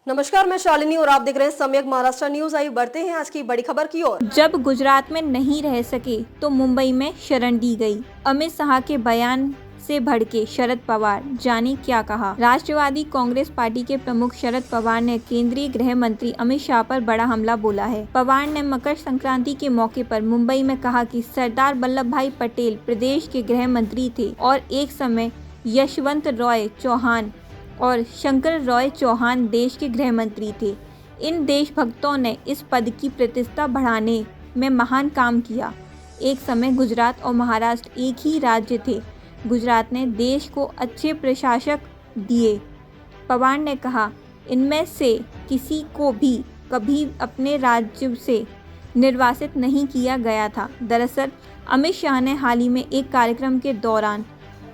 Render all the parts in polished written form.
नमस्कार, मैं शालिनी और आप देख रहे हैं सम्यक महाराष्ट्र न्यूज। आइए बढ़ते हैं आज की बड़ी खबर की ओर। जब गुजरात में नहीं रह सके तो मुंबई में शरण दी गई। अमित शाह के बयान से भड़के शरद पवार, जाने क्या कहा। राष्ट्रवादी कांग्रेस पार्टी के प्रमुख शरद पवार ने केंद्रीय गृह मंत्री अमित शाह पर बड़ा हमला बोला है। पवार ने मकर संक्रांति के मौके पर मुंबई में कहा कि सरदार वल्लभ भाई पटेल प्रदेश के गृह मंत्री थे और एक समय यशवंतराव चौहान और शंकरराव चौहान देश के गृह मंत्री थे। इन देशभक्तों ने इस पद की प्रतिष्ठा बढ़ाने में महान काम किया। एक समय गुजरात और महाराष्ट्र एक ही राज्य थे। गुजरात ने देश को अच्छे प्रशासक दिए। पवार ने कहा, इनमें से किसी को भी कभी अपने राज्य से निर्वासित नहीं किया गया था। दरअसल अमित शाह ने हाल ही में एक कार्यक्रम के दौरान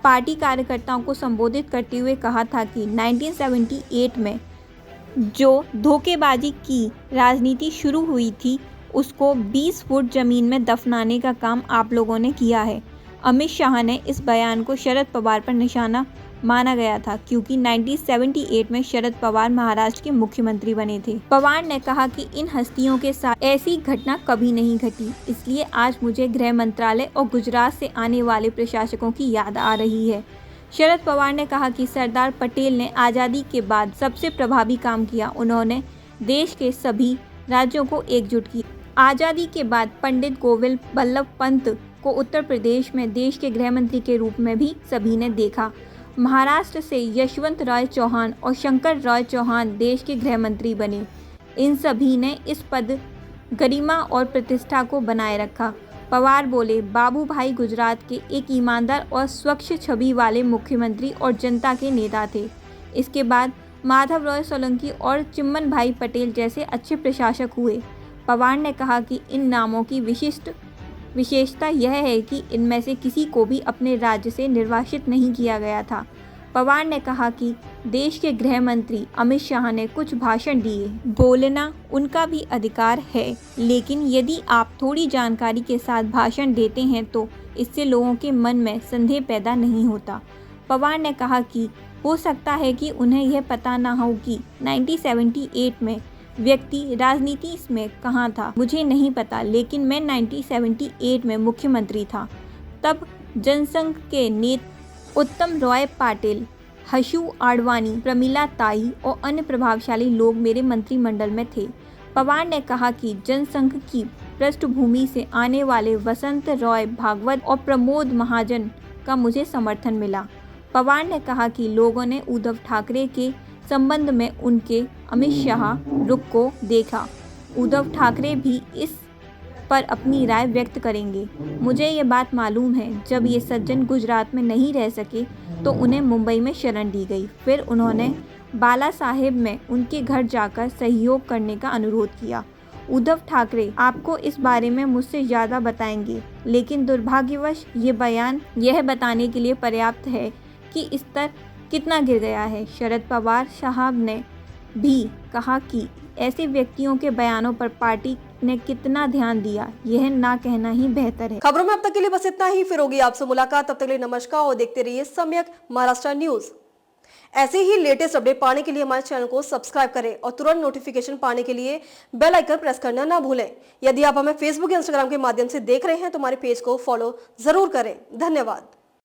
पार्टी कार्यकर्ताओं को संबोधित करते हुए कहा था कि 1978 में जो धोखेबाजी की राजनीति शुरू हुई थी उसको 20 फुट जमीन में दफनाने का काम आप लोगों ने किया है। अमित शाह ने इस बयान को शरद पवार पर निशाना माना गया था क्योंकि 1978 में शरद पवार महाराष्ट्र के मुख्यमंत्री बने थे। पवार ने कहा कि इन हस्तियों के साथ ऐसी घटना कभी नहीं घटी, इसलिए आज मुझे गृह मंत्रालय और गुजरात से आने वाले प्रशासकों की याद आ रही है। शरद पवार ने कहा कि सरदार पटेल ने आज़ादी के बाद सबसे प्रभावी काम किया। उन्होंने देश के सभी राज्यों को एकजुट किया। आज़ादी के बाद पंडित गोविंद बल्लभ पंत को उत्तर प्रदेश में देश के गृह मंत्री के रूप में भी सभी ने देखा। महाराष्ट्र से यशवंतराव चौहान और शंकरराव चौहान देश के गृह मंत्री बने। इन सभी ने इस पद गरिमा और प्रतिष्ठा को बनाए रखा। पवार बोले, बाबू भाई गुजरात के एक ईमानदार और स्वच्छ छवि वाले मुख्यमंत्री और जनता के नेता थे। इसके बाद माधवराव सोलंकी और चिम्मन भाई पटेल जैसे अच्छे प्रशासक हुए। पवार ने कहा कि इन नामों की विशेषता यह है कि इनमें से किसी को भी अपने राज्य से निर्वासित नहीं किया गया था। पवार ने कहा कि देश के गृह मंत्री अमित शाह ने कुछ भाषण दिए, बोलना उनका भी अधिकार है, लेकिन यदि आप थोड़ी जानकारी के साथ भाषण देते हैं तो इससे लोगों के मन में संदेह पैदा नहीं होता। पवार ने कहा कि हो सकता है कि उन्हें यह पता न हो कि 1978 में व्यक्ति राजनीति में कहाँ था, मुझे नहीं पता, लेकिन मैं 1978 में मुख्यमंत्री था। तब जनसंघ के नेता उत्तम रॉय पाटिल, हशु आडवाणी, प्रमिला ताई और अन्य प्रभावशाली लोग मेरे मंत्रिमंडल में थे। पवार ने कहा कि जनसंघ की पृष्ठभूमि से आने वाले वसंत रॉय भागवत और प्रमोद महाजन का मुझे समर्थन मिला। पवार ने कहा कि लोगों ने उद्धव ठाकरे के संबंध में उनके अमित शाह रुख को देखा। उद्धव ठाकरे भी इस पर अपनी राय व्यक्त करेंगे। मुझे ये बात मालूम है, जब ये सज्जन गुजरात में नहीं रह सके तो उन्हें मुंबई में शरण दी गई। फिर उन्होंने बाला साहेब में उनके घर जाकर सहयोग करने का अनुरोध किया। उद्धव ठाकरे आपको इस बारे में मुझसे ज़्यादा बताएंगे, लेकिन दुर्भाग्यवश ये बयान यह बताने के लिए पर्याप्त है कि स्तर कितना गिर गया है। शरद पवार साहब ने भी कहा कि ऐसे व्यक्तियों के बयानों पर पार्टी ने कितना ध्यान दिया, यह ना कहना ही बेहतर है। खबरों में अब तक के लिए बस इतना ही। फिर होगी आपसे मुलाकात, तब तक के लिए नमस्कार और देखते रहिए सम्यक महाराष्ट्र न्यूज। ऐसे ही लेटेस्ट अपडेट पाने के लिए हमारे चैनल को सब्सक्राइब करें और तुरंत नोटिफिकेशन पाने के लिए बेल आइकन प्रेस करना ना भूलें। यदि आप हमें फेसबुक या इंस्टाग्राम के माध्यम से देख रहे हैं तो हमारे पेज को फॉलो जरूर करें। धन्यवाद।